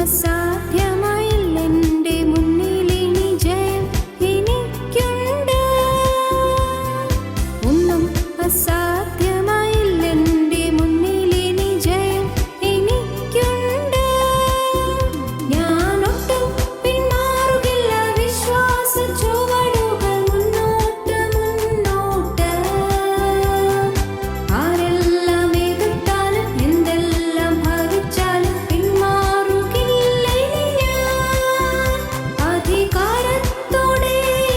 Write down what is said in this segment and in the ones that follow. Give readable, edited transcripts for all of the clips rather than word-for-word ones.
അസാധ്യമായില്ലെൻ്റെ മുന്നിലിനി ജയം എനിക്കുണ്ട്. ഒന്നും അസാധ്യമായില്ലെൻ്റെ മുന്നിലിനി ജയം എനിക്കുണ്ട്. ഞാനൊട്ടും പിന്മാറുകില്ല, വിശ്വാസ ചുവടുകൾ മുന്നോട്ട് മുന്നോട്ട്. ആരെല്ലാം എതിർത്താലും എന്തെല്ലാം ഭവിച്ചാലും പിന്മാറുകില്ല ഇനി ഞാൻ. അധികാരത്തോടെ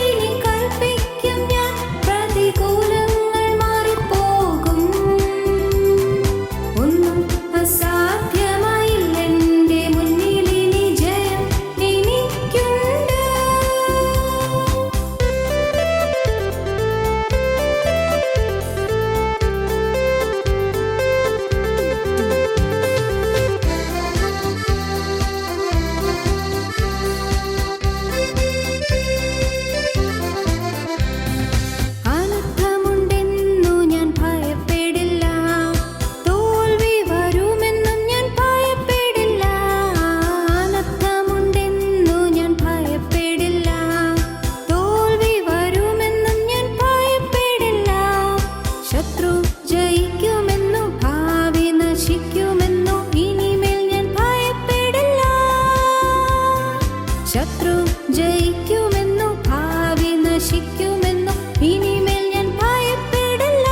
ഇനി കൽപ്പിക്കും ഞാൻ, പ്രതികൂലങ്ങൾ മാറിപ്പോകും. ഒന്നും അസാധ്യമായില്ലെൻ്റെ മുന്നിലിനി ജയം എനിക്കുണ്ട്. അനർത്ഥമുണ്ടെന്നു ഞാൻ ഭയപ്പെടില്ല, തോൽവി വരുമെന്നും ഞാൻ ഭയപ്പെടില്ല. അനർത്ഥമുണ്ടെന്നു ഞാൻ ഭയപ്പെടില്ല, തോൽവി വരുമെന്നും ഞാൻ ഭയപ്പെടില്ല. ശത്രു ജയിക്കുമെന്നു ഭാവി നശിക്കുമെന്നു ഇനിമേൽ ഞാൻ ഭയപ്പെടില്ല. ശത്രു ജയിക്കുമെന്നു ഭാവി നശിക്കുമെന്നു ഇനിമേൽ ഞാൻ ഭയപ്പെടില്ല.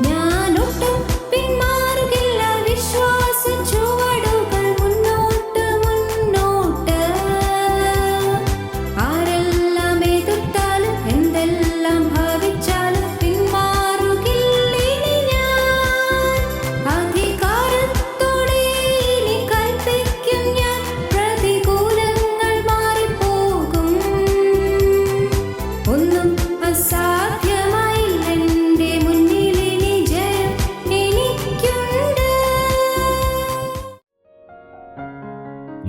ഞാനൊട്ടും പിന്മാറുകില്ല, വിശ്വാസ ചുവടുകൾ മുന്നോട്ട് മുന്നോട്ട്. ആരെല്ലാം എതിർത്താലും എന്തെല്ലാം ഭവിച്ചാലും പിന്മാറുകില്ല ഇനി ഞാൻ. അധികാരത്തോടെ ഇനി കൽപ്പിക്കും ഞാൻ, പ്രതികൂലങ്ങൾ മാറിപ്പോകും. ഒന്നും അസാധ്യമായില്ലെൻ്റെ മുന്നിലിനി ജയം എനിക്കുണ്ട്.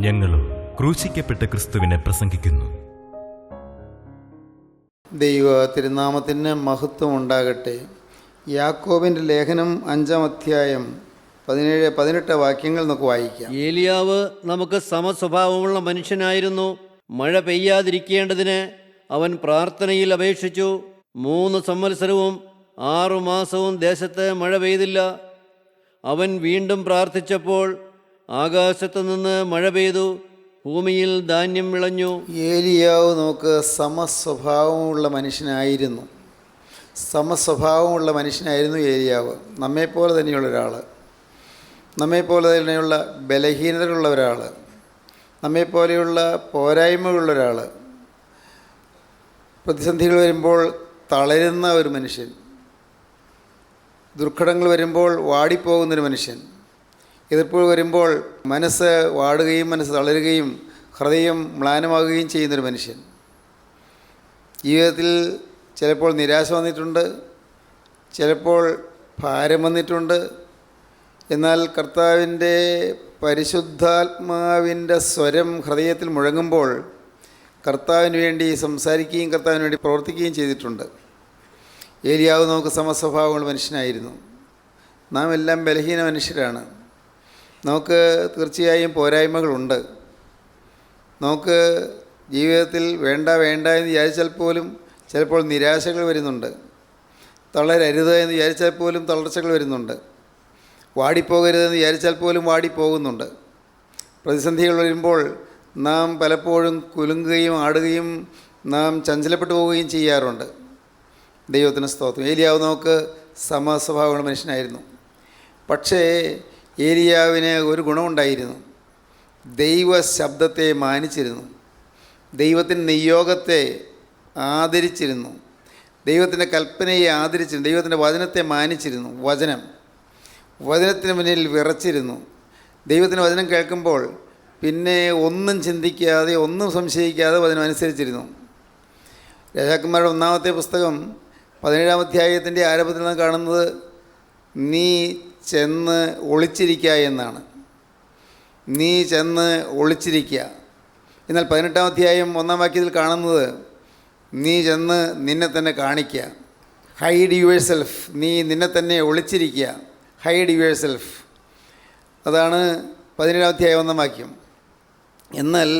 ഞങ്ങളും ക്രൂശിക്കപ്പെട്ട ക്രിസ്തുവിനെ പ്രസംഗിക്കുന്നു. ദൈവ തിരുനാമത്തിന് മഹത്വം ഉണ്ടാകട്ടെ. യാക്കോബിൻ്റെ ലേഖനം 5-ാം അധ്യായം 17-18 വാക്യങ്ങൾ നമുക്ക് വായിക്കാം. ഏലിയാവ് നമുക്ക് സമസ്വഭാവമുള്ള മനുഷ്യനായിരുന്നു. മഴ പെയ്യാതിരിക്കേണ്ടതിന് അവൻ പ്രാർത്ഥനയിൽ അപേക്ഷിച്ചു. 3 സംവത്സരവും 6 മാസവും ദേശത്ത് മഴ പെയ്തില്ല. അവൻ വീണ്ടും പ്രാർത്ഥിച്ചപ്പോൾ ആകാശത്തു നിന്ന് മഴ പെയ്തു, ഭൂമിയിൽ ധാന്യം വിളഞ്ഞു. ഏലിയാവ് നമുക്ക് സമസ്വഭാവമുള്ള മനുഷ്യനായിരുന്നു. സമസ്വഭാവമുള്ള മനുഷ്യനായിരുന്നു ഏലിയാവ്. നമ്മെപ്പോലെ തന്നെയുള്ള ഒരാൾ, നമ്മെപ്പോലെ തന്നെയുള്ള ബലഹീനതകളുള്ള ഒരാൾ, നമ്മെപ്പോലെയുള്ള പോരായ്മകളുള്ള ഒരാൾ, പ്രതിസന്ധികൾ വരുമ്പോൾ തളരുന്ന ഒരു മനുഷ്യൻ, ദുർഘടങ്ങൾ വരുമ്പോൾ വാടിപ്പോകുന്നൊരു മനുഷ്യൻ, എതിർപ്പുകൾ വരുമ്പോൾ മനസ്സ് വാടുകയും മനസ്സ് തളരുകയും ഹൃദയം മ്ലാനമാകുകയും ചെയ്യുന്നൊരു മനുഷ്യൻ. ജീവിതത്തിൽ ചിലപ്പോൾ നിരാശ വന്നിട്ടുണ്ട്, ചിലപ്പോൾ ഭാരം വന്നിട്ടുണ്ട്. എന്നാൽ കർത്താവിൻ്റെ പരിശുദ്ധാത്മാവിൻ്റെ സ്വരം ഹൃദയത്തിൽ മുഴങ്ങുമ്പോൾ കർത്താവിന് വേണ്ടി സംസാരിക്കുകയും കർത്താവിന് വേണ്ടി പ്രവർത്തിക്കുകയും ചെയ്തിട്ടുണ്ട്. ഏലിയാവ് നമുക്ക് സമസ്വഭാവമുള്ള മനുഷ്യനായിരുന്നു. നാം എല്ലാം ബലഹീന മനുഷ്യരാണ്. നമുക്ക് തീർച്ചയായും പോരായ്മകളുണ്ട്. നമുക്ക് ജീവിതത്തിൽ വേണ്ട എന്ന് വിചാരിച്ചാൽ പോലും ചിലപ്പോൾ നിരാശകൾ വരുന്നുണ്ട്. തളരരുത് എന്ന് വിചാരിച്ചാൽ പോലും തളർച്ചകൾ വരുന്നുണ്ട്. വാടിപ്പോകരുതെന്ന് വിചാരിച്ചാൽ പോലും വാടിപ്പോകുന്നുണ്ട്. പ്രതിസന്ധികൾ വരുമ്പോൾ നാം പലപ്പോഴും കുലുങ്ങുകയും ആടുകയും നാം ചഞ്ചലപ്പെട്ടു പോവുകയും ചെയ്യാറുണ്ട്. ദൈവത്തിന് സ്തോത്രം. ഏലിയാവ് നമുക്ക് സമസ്വഭാവമുള്ള മനുഷ്യനായിരുന്നു. പക്ഷേ ഏലിയാവിന് ഒരു ഗുണമുണ്ടായിരുന്നു. ദൈവ ശബ്ദത്തെ മാനിച്ചിരുന്നു, ദൈവത്തിൻ്റെ നിയോഗത്തെ ആദരിച്ചിരുന്നു, ദൈവത്തിൻ്റെ കൽപ്പനയെ ആദരിച്ചിരുന്നു, ദൈവത്തിൻ്റെ വചനത്തെ മാനിച്ചിരുന്നു. വചനത്തിന് മുന്നിൽ വിറച്ചിരുന്നു. ദൈവത്തിൻ്റെ വചനം കേൾക്കുമ്പോൾ പിന്നെ ഒന്നും ചിന്തിക്കാതെ ഒന്നും സംശയിക്കാതെ വചനം അനുസരിച്ചിരുന്നു. രാജാക്കന്മാരുടെ 1-ാമത്തെ പുസ്തകം 17-ാം അധ്യായത്തിൻ്റെ ആരംഭത്തിൽ നാം കാണുന്നത് നീ ചെന്ന് ഒളിച്ചിരിക്കുക എന്നാണ്. നീ ചെന്ന് ഒളിച്ചിരിക്കുക. എന്നാൽ 18-ാം അധ്യായം 1-ാം വാക്യത്തിൽ കാണുന്നത് നീ ചെന്ന് നിന്നെ തന്നെ കാണിക്കുക. Hide yourself. നീ നിന്നെ തന്നെ ഒളിച്ചിരിക്കുക. Hide your self. അതാണ് 17-ാം അധ്യായം 1-ാം വാക്യം. എന്നാൽ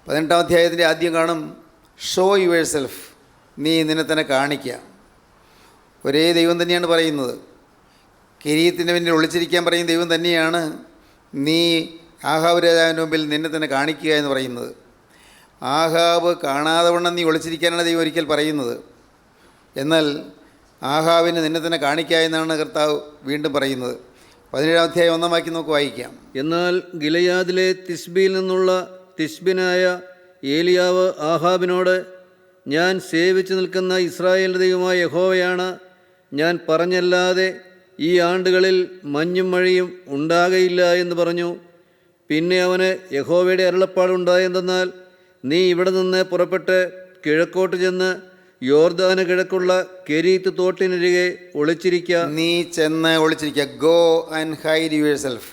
18-ാം അധ്യായത്തിൻ്റെ ആദ്യം കാണും, ഷോ യുവർ സെൽഫ്, നീ നിന്നെ തന്നെ കാണിക്കുക. ഒരേ ദൈവം തന്നെയാണ് പറയുന്നത്. കിരീടത്തിൻ്റെ പിന്നിൽ ഒളിച്ചിരിക്കാൻ പറയുന്ന ദൈവം തന്നെയാണ് നീ ആഹാബ് രാജാവിൻ്റെ മുമ്പിൽ നിന്നെ തന്നെ കാണിക്കുക എന്ന് പറയുന്നത്. ആഹാബ് കാണാതെ വണ്ണം നീ ഒളിച്ചിരിക്കാനാണ് ദൈവം ഒരിക്കൽ പറയുന്നത്. എന്നാൽ ആഹാബിന് നിന്നെ തന്നെ കാണിക്കുക എന്നാണ് കർത്താവ് വീണ്ടും പറയുന്നത്. 17-ാം അധ്യായം 1-ാം വാക്യം നമുക്ക് വായിക്കാം. എന്നാൽ ഗിലയാദിലെ തിസ്ബിയിൽ നിന്നുള്ള തിസ്ബിനായ ഏലിയാവ് ആഹാബിനോട്, ഞാൻ സേവിച്ചു നിൽക്കുന്ന ഇസ്രായേലിൻ്റെ ദൈവമായ യഹോവയാണ്, ഞാൻ പറഞ്ഞല്ലാതെ ഈ ആണ്ടുകളിൽ മഞ്ഞും മഴയും ഉണ്ടാകയില്ല എന്ന് പറഞ്ഞു. പിന്നെ അവന് യഹോവയുടെ അരുളപ്പാടുണ്ടായെന്തെന്നാൽ, നീ ഇവിടെ നിന്ന് പുറപ്പെട്ട് കിഴക്കോട്ട് ചെന്ന് യോർദാന് കിഴക്കുള്ള കെരീത്ത് തോട്ടിനരികെ ഒളിച്ചിരിക്കുക. നീ ചെന്ന് ഒളിച്ചിരിക്കുക. Go and hide yourself.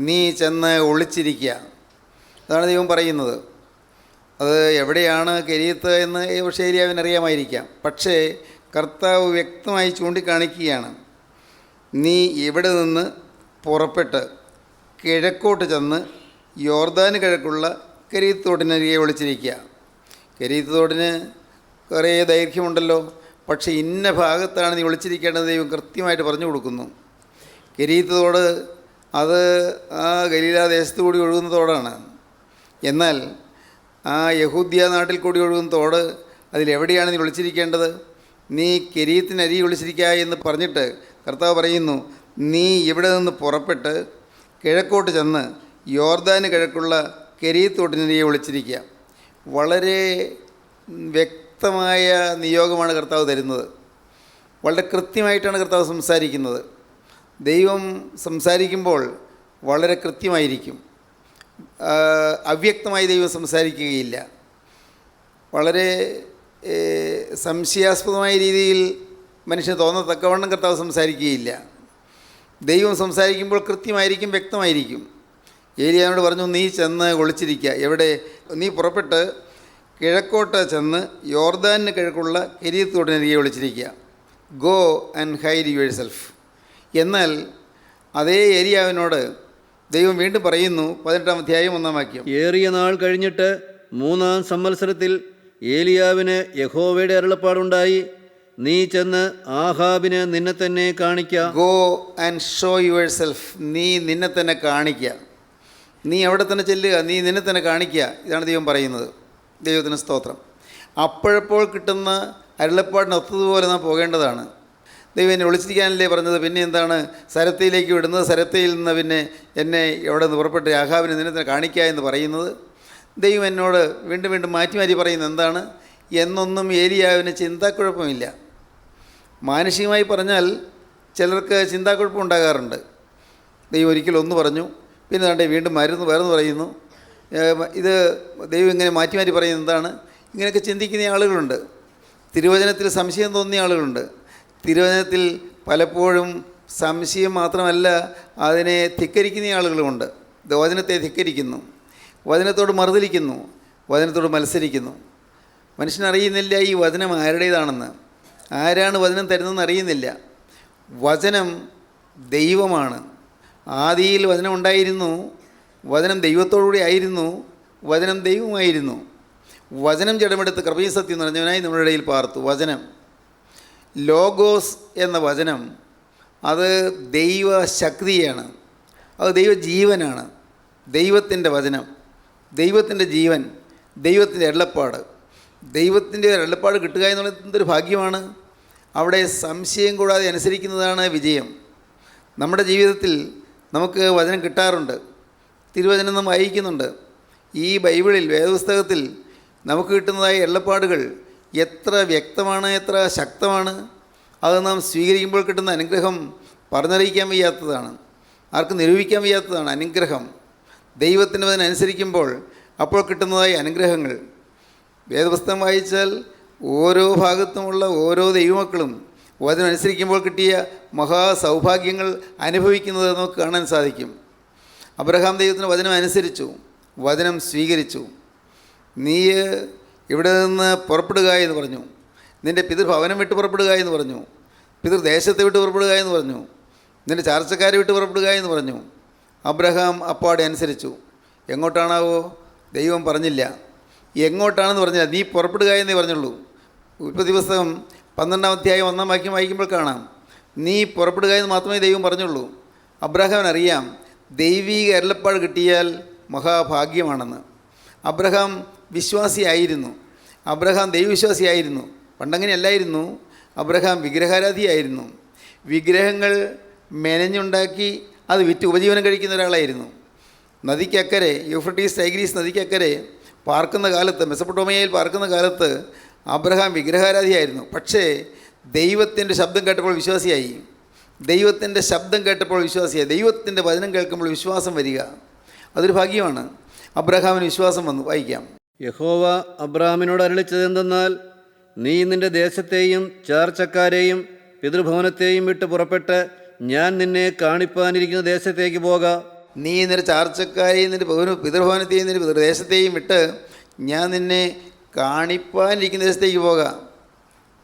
നീ ചെന്ന് ഒളിച്ചിരിക്കുക. അതാണ് ദൈവം പറയുന്നത്. അത് എവിടെയാണ് കെരീത്ത് എന്ന് പക്ഷേ ഏലിയാവിന് അറിയാമായിരിക്കാം. പക്ഷേ കർത്താവ് വ്യക്തമായി ചൂണ്ടിക്കാണിക്കുകയാണ്, നീ ഇവിടെ നിന്ന് പുറപ്പെട്ട് കിഴക്കോട്ട് ചെന്ന് യോർദാന് കിഴക്കുള്ള കെരീത്ത് തോട്ടിനരികെ ഒളിച്ചിരിക്കുക. കെരീത്ത് തോട്ടിന് കുറേ ദൈർഘ്യമുണ്ടല്ലോ, പക്ഷേ ഇന്ന ഭാഗത്താണ് നീ ഒളിച്ചിരിക്കേണ്ടത് ദൈവം കൃത്യമായിട്ട് പറഞ്ഞു കൊടുക്കുന്നു. കെരീത്ത് തോട് അത് ആ ഗലീലാ ദേശത്തു കൂടി ഒഴുകുന്ന തോടാണ്. എന്നാൽ ആ യഹൂദ്യ നാട്ടിൽ കൂടി ഒഴുകുന്ന തോട്, അതിലെവിടെയാണ് നീ ഒളിച്ചിരിക്കേണ്ടത്? നീ കെരീത്തിനരി ഒളിച്ചിരിക്കുക എന്ന് പറഞ്ഞിട്ട് കർത്താവ് പറയുന്നു, നീ ഇവിടെ നിന്ന് പുറപ്പെട്ട് കിഴക്കോട്ട് ചെന്ന് യോർദാന് കിഴക്കുള്ള കെരീത്ത് തോട്ടിനരികെ ഒളിച്ചിരിക്കുക. വളരെ വ്യക്തമായ നിയോഗമാണ് കർത്താവ് തരുന്നത്. വളരെ കൃത്യമായിട്ടാണ് കർത്താവ് സംസാരിക്കുന്നത്. ദൈവം സംസാരിക്കുമ്പോൾ വളരെ കൃത്യമായിരിക്കും. അവ്യക്തമായി ദൈവം സംസാരിക്കുകയില്ല. വളരെ സംശയാസ്പദമായ രീതിയിൽ മനുഷ്യന് തോന്നത്തക്കവണ്ണം കർത്താവ് സംസാരിക്കുകയില്ല. ദൈവം സംസാരിക്കുമ്പോൾ കൃത്യമായിരിക്കും, വ്യക്തമായിരിക്കും. ഏലിയാവിനോട് പറഞ്ഞു, നീ ചെന്ന് ഒളിച്ചിരിക്കുക. എവിടെ? നീ പുറപ്പെട്ട് കിഴക്കോട്ട് ചെന്ന് യോർദാനിന് കിഴക്കുള്ള കെരീത്ത് തോട്ടിനരികെ ഒളിച്ചിരിക്കുക. Go and hide yourself. എന്നാൽ അതേ ഏലിയാവിനോട് ദൈവം വീണ്ടും പറയുന്നു, 18-ാം അധ്യായം 1-ാം വാക്യം. ഏറിയ നാൾ കഴിഞ്ഞിട്ട് 3-ാം സംവത്സരത്തിൽ ഏലിയാവിന് യഹോവയുടെ അരുളപ്പാടുണ്ടായി, നീ ചെന്ന് ആഹാബിന് നിന്നെ തന്നെ കാണിക്കുക. Go and show your self. നീ നിന്നെ തന്നെ കാണിക്കുക. നീ അവിടെ തന്നെ ചെല്ലുക, നീ നിന്നെ തന്നെ കാണിക്കുക. ഇതാണ് ദൈവം പറയുന്നത്. ദൈവത്തിന് സ്തോത്രം. അപ്പോഴപ്പോൾ കിട്ടുന്ന അരുളപ്പാടിന് ഒത്തതുപോലെ നാം പോകേണ്ടതാണ്. ദൈവം എന്നെ ഒളിച്ചിരിക്കാനല്ലേ പറഞ്ഞത്? പിന്നെ എന്താണ് സരത്തയിലേക്ക് വിടുന്നത്? സരത്തയിൽ നിന്ന് പിന്നെ എന്നെ എവിടെ നിന്ന് പുറപ്പെട്ട് ആഹാബിനെ നിന്നെ തന്നെ കാണിക്കുക എന്ന് പറയുന്നത്? ദൈവം എന്നോട് വീണ്ടും വീണ്ടും മാറ്റി മാറ്റി പറയുന്നത് എന്താണ് എന്നൊന്നും ഏലിയാവിന് ചിന്താക്കുഴപ്പമില്ല. മാനുഷികമായി പറഞ്ഞാൽ ചിലർക്ക് ചിന്താക്കുഴപ്പം ഉണ്ടാകാറുണ്ട്. ദൈവം ഒരിക്കൽ ഒന്ന് പറഞ്ഞു, പിന്നെ വേണ്ടേ വീണ്ടും വേറെന്ന് പറയുന്നു. ഇത് ദൈവം ഇങ്ങനെ മാറ്റി മാറ്റി പറയുന്നത് എന്താണ്? ഇങ്ങനെയൊക്കെ ചിന്തിക്കുന്ന ആളുകളുണ്ട്. തിരുവചനത്തിൽ സംശയം തോന്നിയ ആളുകളുണ്ട്. തിരുവചനത്തിൽ പലപ്പോഴും സംശയം മാത്രമല്ല, അതിനെ ധിക്കരിക്കുന്ന ആളുകളുമുണ്ട്. വചനത്തെ ധിക്കരിക്കുന്നു, വചനത്തോട് മറുതലിക്കുന്നു, വചനത്തോട് മത്സരിക്കുന്നു. മനുഷ്യനറിയുന്നില്ല ഈ വചനം ആരുടേതാണെന്ന്. ആരാണ് വചനം തരുന്നതെന്ന് അറിയുന്നില്ല. വചനം ദൈവമാണ്. ആദിയിൽ വചനം ഉണ്ടായിരുന്നു, വചനം ദൈവത്തോടുകൂടി ആയിരുന്നു, വചനം ദൈവമായിരുന്നു. വചനം ജഡമെടുത്ത് കൃപയും സത്യം നിറഞ്ഞവനായി നമ്മുടെ ഇടയിൽ പാർത്തു. വചനം, ലോഗോസ് എന്ന വചനം, അത് ദൈവശക്തിയാണ്, അത് ദൈവജീവനാണ്. ദൈവത്തിൻ്റെ വചനം, ദൈവത്തിൻ്റെ ജീവൻ, ദൈവത്തിൻ്റെ അരുളപ്പാട്. ദൈവത്തിൻ്റെ അരുളപ്പാട് കിട്ടുക എന്നുള്ളത് എന്തൊരു ഭാഗ്യമാണ്. അവിടെ സംശയം കൂടാതെ അനുസരിക്കുന്നതാണ് വിജയം. നമ്മുടെ ജീവിതത്തിൽ നമുക്ക് വചനം കിട്ടാറുണ്ട്, തിരുവചനം നാം വായിക്കുന്നുണ്ട്. ഈ ബൈബിളിൽ, വേദപുസ്തകത്തിൽ നമുക്ക് കിട്ടുന്നതായ അരുളപ്പാടുകൾ എത്ര വ്യക്തമാണ്, എത്ര ശക്തമാണ്. അത് നാം സ്വീകരിക്കുമ്പോൾ കിട്ടുന്ന അനുഗ്രഹം പറഞ്ഞറിയിക്കാൻ വയ്യാത്തതാണ്, ആർക്കും നിരൂപിക്കാൻ വയ്യാത്തതാണ്. അനുഗ്രഹം ദൈവത്തിൻ്റെ അതിനനുസരിക്കുമ്പോൾ അപ്പോൾ കിട്ടുന്നതായ അനുഗ്രഹങ്ങൾ. വേദപുസ്തകം വായിച്ചാൽ ഓരോ ഭാഗത്തുമുള്ള ഓരോ ദൈവമക്കളും വചനമനുസരിക്കുമ്പോൾ കിട്ടിയ മഹാസൗഭാഗ്യങ്ങൾ അനുഭവിക്കുന്നത് നമുക്ക് കാണാൻ സാധിക്കും. അബ്രഹാം ദൈവത്തിന് വചനം അനുസരിച്ചു, വചനം സ്വീകരിച്ചു. നീ ഇവിടെ നിന്ന് പുറപ്പെടുക എന്ന് പറഞ്ഞു, നിൻ്റെ പിതൃഭവനം വിട്ട് പുറപ്പെടുക എന്ന് പറഞ്ഞു, പിതൃദേശത്തെ വിട്ട് പുറപ്പെടുക എന്ന് പറഞ്ഞു, നിൻ്റെ ചാർച്ചക്കാരെ വിട്ട് പുറപ്പെടുക എന്ന് പറഞ്ഞു. അബ്രഹാം അപ്പാടെ അനുസരിച്ചു. എങ്ങോട്ടാണാവോ? ദൈവം പറഞ്ഞില്ല. എങ്ങോട്ടാണെന്ന് പറഞ്ഞില്ല, നീ പുറപ്പെടുക എന്നേ പറഞ്ഞുള്ളൂ. ഉൽപ്പത്തി പുസ്തകം 12-ാം അധ്യായം 1-ാം വാക്യം വായിക്കുമ്പോൾ കാണാം, നീ പുറപ്പെടുക എന്ന് മാത്രമേ ദൈവം പറഞ്ഞുള്ളൂ. അബ്രഹാമിനറിയാം ദൈവീക അരുളപ്പാട് കിട്ടിയാൽ മഹാഭാഗ്യമാണെന്ന്. അബ്രഹാം വിശ്വാസിയായിരുന്നു. അബ്രഹാം ദൈവവിശ്വാസിയായിരുന്നു. പണ്ടങ്ങനെയല്ലായിരുന്നു. അബ്രഹാം വിഗ്രഹാരാധിയായിരുന്നു. വിഗ്രഹങ്ങൾ മെനഞ്ഞുണ്ടാക്കി അത് വിറ്റ് ഉപജീവനം കഴിക്കുന്ന ഒരാളായിരുന്നു. നദിക്കക്കരെ, യൂഫ്രട്ടീസ് ടൈഗ്രീസ് നദിക്കക്കരെ പാർക്കുന്ന കാലത്ത്, മെസപ്പൊട്ടോമിയയിൽ പാർക്കുന്ന കാലത്ത് അബ്രഹാം വിഗ്രഹാരാധിയായിരുന്നു. പക്ഷേ ദൈവത്തിൻ്റെ ശബ്ദം കേട്ടപ്പോൾ വിശ്വാസിയായി. ദൈവത്തിൻ്റെ ശബ്ദം കേട്ടപ്പോൾ വിശ്വാസിയായി. ദൈവത്തിൻ്റെ വചനം കേൾക്കുമ്പോൾ വിശ്വാസം വരിക, അതൊരു ഭാഗ്യമാണ്. അബ്രഹാമിന് വിശ്വാസം വന്നു. വായിക്കാം. യഹോവ അബ്രാമിനോട് അരുളിച്ചതെന്തെന്നാൽ, നീ നിന്റെ ദേശത്തെയും ചാർച്ചക്കാരെയും പിതൃഭവനത്തെയും വിട്ട് പുറപ്പെട്ട് ഞാൻ നിന്നെ കാണിപ്പാനിരിക്കുന്ന ദേശത്തേക്ക് പോക. നീ നിന്റെ ചാർച്ചക്കാരെയും നിന്റെ പിതൃഭവനത്തെയും നിന്റെ പിതൃദേശത്തെയും വിട്ട് ഞാൻ നിന്നെ കാണിപ്പാനിരിക്കുന്ന ദേശത്തേക്ക് പോകാം.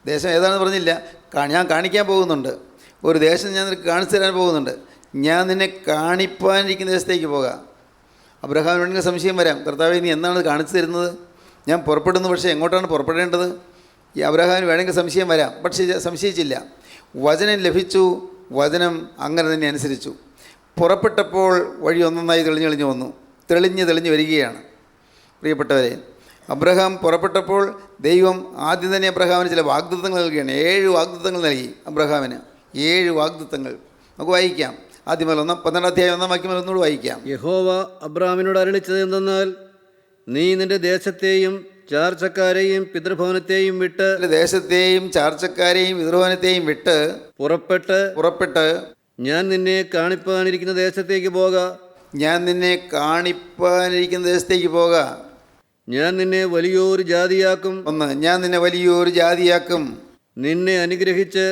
ദേശം ഏതാണെന്ന് പറഞ്ഞില്ല. ഞാൻ കാണിക്കാൻ പോകുന്നുണ്ട്. ഒരു ദേശം ഞാൻ നിനക്ക് കാണിച്ചു തരാൻ പോകുന്നുണ്ട്. ഞാൻ നിന്നെ കാണിപ്പാനിരിക്കുന്ന ദേശത്തേക്ക് പോകാം. അബ്രഹാമിന് വേണമെങ്കിൽ സംശയം വരാം, കർത്താവേ നീ എന്നാണ് കാണിച്ചു തരുന്നത്? ഞാൻ പുറപ്പെടുന്നു, പക്ഷേ എങ്ങോട്ടാണ് പുറപ്പെടേണ്ടത്? ഈ അബ്രഹാമിന് വേണമെങ്കിൽ സംശയം വരാം, പക്ഷേ സംശയിച്ചില്ല. വചനം ലഭിച്ചു. വചനം അങ്ങനെ തന്നെ അനുസരിച്ചു. പുറപ്പെട്ടപ്പോൾ വഴി ഒന്നൊന്നായി തെളിഞ്ഞു വന്നു. തെളിഞ്ഞ് വരികയാണ്. പ്രിയപ്പെട്ടവരെ, അബ്രഹാം പുറപ്പെട്ടപ്പോൾ ദൈവം ആദ്യം തന്നെ അബ്രഹാമിന് ചില വാഗ്ദത്തങ്ങൾ നൽകുകയാണ്. 7 വാഗ്ദത്തങ്ങൾ നൽകി അബ്രഹാമിന്. 7 വാഗ്ദത്തങ്ങൾ നമുക്ക് വായിക്കാം. ആദ്യം 12-ാം അധ്യായം 1-ാം വാക്യം ഒന്നുകൂടി വായിക്കാം. യഹോവ അബ്രാമിനോട് അരുളിച്ചത് എന്തെന്നാൽ, നീ നിന്റെ ദേശത്തെയും ചാർച്ചക്കാരെയും പിതൃഭവനത്തെയും വിട്ട് ദേശത്തെയും ചാർച്ചക്കാരെയും പിതൃഭവനത്തെയും വിട്ട് പുറപ്പെട്ട് ഞാൻ നിന്നെ കാണിപ്പാനിരിക്കുന്ന ദേശത്തേക്ക് പോക. ഞാൻ നിന്നെ കാണിപ്പാനിരിക്കുന്ന ദേശത്തേക്ക് പോക. ഞാൻ നിന്നെ വലിയൊരു ജാതിയാക്കും. ഞാൻ നിന്നെ വലിയൊരു ജാതിയാക്കും. നിന്നെ അനുഗ്രഹിച്ച്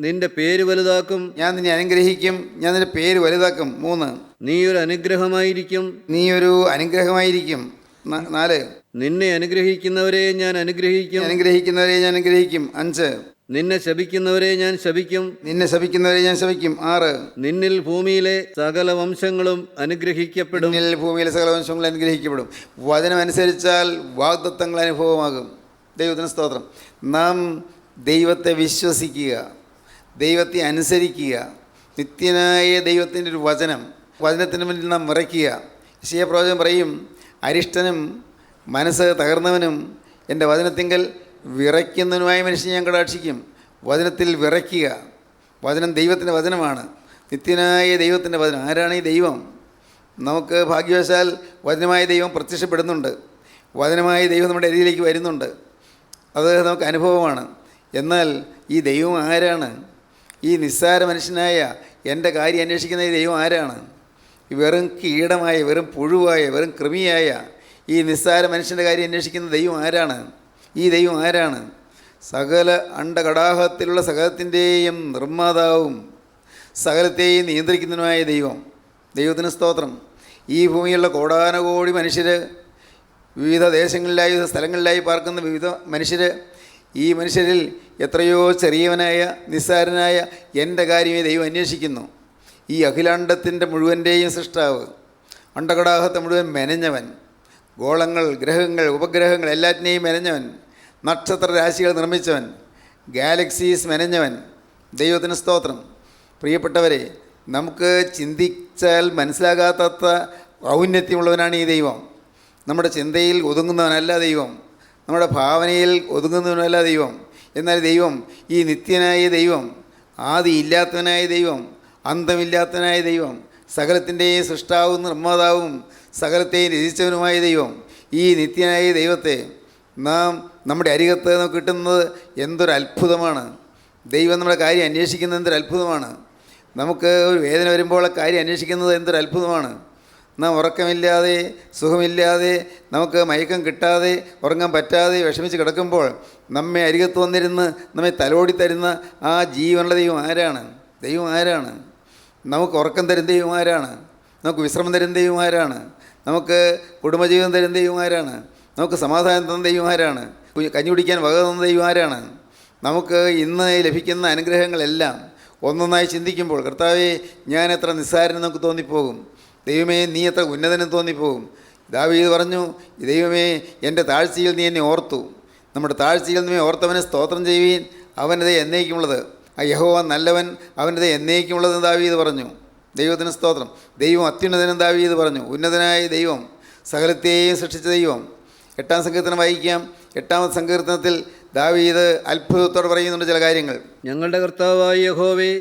നിന്റെ പേര് വലുതാക്കും. ഞാൻ നിന്നെ അനുഗ്രഹിക്കും. ഞാൻ നിന്റെ പേര് വലുതാക്കും. 3 നീ ഒരു അനുഗ്രഹമായിരിക്കും. നീ ഒരു അനുഗ്രഹമായിരിക്കും. 4 നിന്നെ അനുഗ്രഹിക്കുന്നവരെ ഞാൻ അനുഗ്രഹിക്കും. അനുഗ്രഹിക്കുന്നവരെ ഞാൻ അനുഗ്രഹിക്കും. 5 നിന്നെ ശപിക്കുന്നവരെ ഞാൻ ശപിക്കും. നിന്നെ ശപിക്കുന്നവരെ ഞാൻ ശപിക്കും. 6 നിന്നിൽ ഭൂമിയിലെ സകല വംശങ്ങളും അനുഗ്രഹിക്കപ്പെടും. നിന്നിൽ ഭൂമിയിലെ സകല വംശങ്ങളും അനുഗ്രഹിക്കപ്പെടും. വചനം അനുസരിച്ചാൽ വാഗ്ദത്തങ്ങൾ അനുഭവമാകും. ദൈവത്തിന് സ്തോത്രം. നാം ദൈവത്തെ വിശ്വസിക്കുക, ദൈവത്തെ അനുസരിക്കുക. നിത്യനായ ദൈവത്തിൻ്റെ ഒരു വചനത്തിന് മുന്നിൽ നാം വിറയ്ക്കുക. യെശയ്യാ പ്രവാചകൻ പറയും, അരിഷ്ടനും മനസ്സ് തകർന്നവനും എൻ്റെ വചനത്തിങ്കൽ വിറയ്ക്കുന്നതിനുമായ മനുഷ്യനെ ഞാൻ കടാക്ഷിക്കും. വചനത്തിൽ വിറയ്ക്കുക. വചനം ദൈവത്തിൻ്റെ വചനമാണ്. നിത്യനായ ദൈവത്തിൻ്റെ വചനം. ആരാണ് ഈ ദൈവം? നമുക്ക് ഭാഗ്യവശാൽ വചനമായ ദൈവം പ്രത്യക്ഷപ്പെടുന്നുണ്ട്. വചനമായ ദൈവം നമ്മുടെ അരികിലേക്ക് വരുന്നുണ്ട്. അത് നമുക്ക് അനുഭവമാണ്. എന്നാൽ ഈ ദൈവം ആരാണ്? ഈ നിസ്സാര മനുഷ്യനായ എൻ്റെ കാര്യം അന്വേഷിക്കുന്ന ഈ ദൈവം ആരാണ്? വെറും കീടമായ, വെറും പുഴുവായ, വെറും കൃമിയായ ഈ നിസ്സാര മനുഷ്യൻ്റെ കാര്യം അന്വേഷിക്കുന്ന ദൈവം ആരാണ്? ഈ ദൈവം ആരാണ്? സകല അണ്ടകടാഹത്തിലുള്ള സകലത്തിൻ്റെയും നിർമ്മാതാവും സകലത്തെയും നിയന്ത്രിക്കുന്നതിനുമായ ദൈവം. ദൈവത്തിന് സ്തോത്രം. ഈ ഭൂമിയിലുള്ള കോടാനകോടി മനുഷ്യർ, വിവിധ ദേശങ്ങളിലായി, വിവിധ സ്ഥലങ്ങളിലായി പാർക്കുന്ന വിവിധ മനുഷ്യർ, ഈ മനുഷ്യരിൽ എത്രയോ ചെറിയവനായ നിസ്സാരനായ എൻ്റെ കാര്യമേ ദൈവം അന്വേഷിക്കുന്നു. ഈ അഖിലാണ്ടത്തിൻ്റെ മുഴുവൻ്റെയും സൃഷ്ടാവ്, അണ്ടകടാഹത്തെ മുഴുവൻ മെനഞ്ഞവൻ, ഗോളങ്ങൾ, ഗ്രഹങ്ങൾ, ഉപഗ്രഹങ്ങൾ എല്ലാറ്റിനെയും മെനഞ്ഞവൻ, നക്ഷത്ര രാശികൾ നിർമ്മിച്ചവൻ, ഗാലക്സീസ് മെനഞ്ഞവൻ. ദൈവത്തിന് സ്തോത്രം. പ്രിയപ്പെട്ടവരെ, നമുക്ക് ചിന്തിച്ചാൽ മനസ്സിലാകാത്ത ഔന്നത്യമുള്ളവനാണ് ഈ ദൈവം. നമ്മുടെ ചിന്തയിൽ ഒതുങ്ങുന്നവനല്ല ദൈവം. നമ്മുടെ ഭാവനയിൽ ഒതുങ്ങുന്നവനല്ല ദൈവം. എന്നാൽ ദൈവം, ഈ നിത്യനായ ദൈവം, ആദിയില്ലാത്തവനായ ദൈവം, അന്തമില്ലാത്തവനായ ദൈവം, സകലത്തിൻ്റെയും സൃഷ്ടാവും നിർമ്മാതാവും സകലത്തെയും രചിച്ചവനുമായ ദൈവം, ഈ നിത്യനായ ദൈവത്തെ നാം നമ്മുടെ അരികത്ത് നമുക്ക് കിട്ടുന്നത് എന്തൊരു അത്ഭുതമാണ്. ദൈവം നമ്മുടെ കാര്യം അന്വേഷിക്കുന്നത് എന്തൊരു അത്ഭുതമാണ്. നമുക്ക് ഒരു വേദന വരുമ്പോൾ ആ കാര്യം അന്വേഷിക്കുന്നത് എന്തൊരു അത്ഭുതമാണ്. നാം ഉറക്കമില്ലാതെ, സുഖമില്ലാതെ, നമുക്ക് മയക്കം കിട്ടാതെ, ഉറങ്ങാൻ പറ്റാതെ വിഷമിച്ച് കിടക്കുമ്പോൾ നമ്മെ അരികത്ത് വന്നിരുന്ന് നമ്മെ തലോടി തരുന്ന ആ ജീവനുള്ള ദൈവം ആരാണ്? ദൈവം ആരാണ്? നമുക്ക് ഉറക്കം തരുന്ന ദൈവം ആരാണ്? നമുക്ക് വിശ്രമം തരുന്ന ദൈവം ആരാണ്? നമുക്ക് കുടുംബജീവിതം തരുന്ന ദൈവം ആരാണ്? നമുക്ക് സമാധാനം തന്ന ദൈവം ആരാണ്? കഞ്ഞി കുടിക്കാൻ വക തന്ന ദൈവം ആരാണ്? നമുക്ക് ഇന്ന് ലഭിക്കുന്ന അനുഗ്രഹങ്ങളെല്ലാം ഒന്നൊന്നായി ചിന്തിക്കുമ്പോൾ, കർത്താവേ ഞാൻ എത്ര നിസ്സാരൻ നമുക്ക് തോന്നിപ്പോകും. ദൈവമേ നീ എത്ര ഉന്നതനും തോന്നിപ്പോകും. ദാവീദ് പറഞ്ഞു, ദൈവമേ എൻ്റെ താഴ്ചയിൽ നീ എന്നെ ഓർത്തു. നമ്മുടെ താഴ്ചയിൽ നീ ഓർത്തവനെ സ്തോത്രം ചെയ്യുവീൻ, അവനത് എന്നേക്കുമുള്ളത്. ആ യഹോവ നല്ലവൻ, അവനത് എന്നേക്കുമുള്ളതെന്ന് ദാവീദ് പറഞ്ഞു. ദൈവത്തിന് സ്തോത്രം. ദൈവം അത്യുന്നതനും ദാവീദ് പറഞ്ഞു. ഉന്നതനായ ദൈവം, സകലത്തെയും സൃഷ്ടിച്ച ദൈവം. 8-ാം സങ്കീർത്തനം വായിക്കാം. 8-ാമത്തെ സങ്കീർത്തനത്തിൽ ദാവീദ് അത്ഭുതത്തോടെ പറയുന്നുണ്ട് ചില കാര്യങ്ങൾ. ഞങ്ങളുടെ കർത്താവായ യഹോവേ,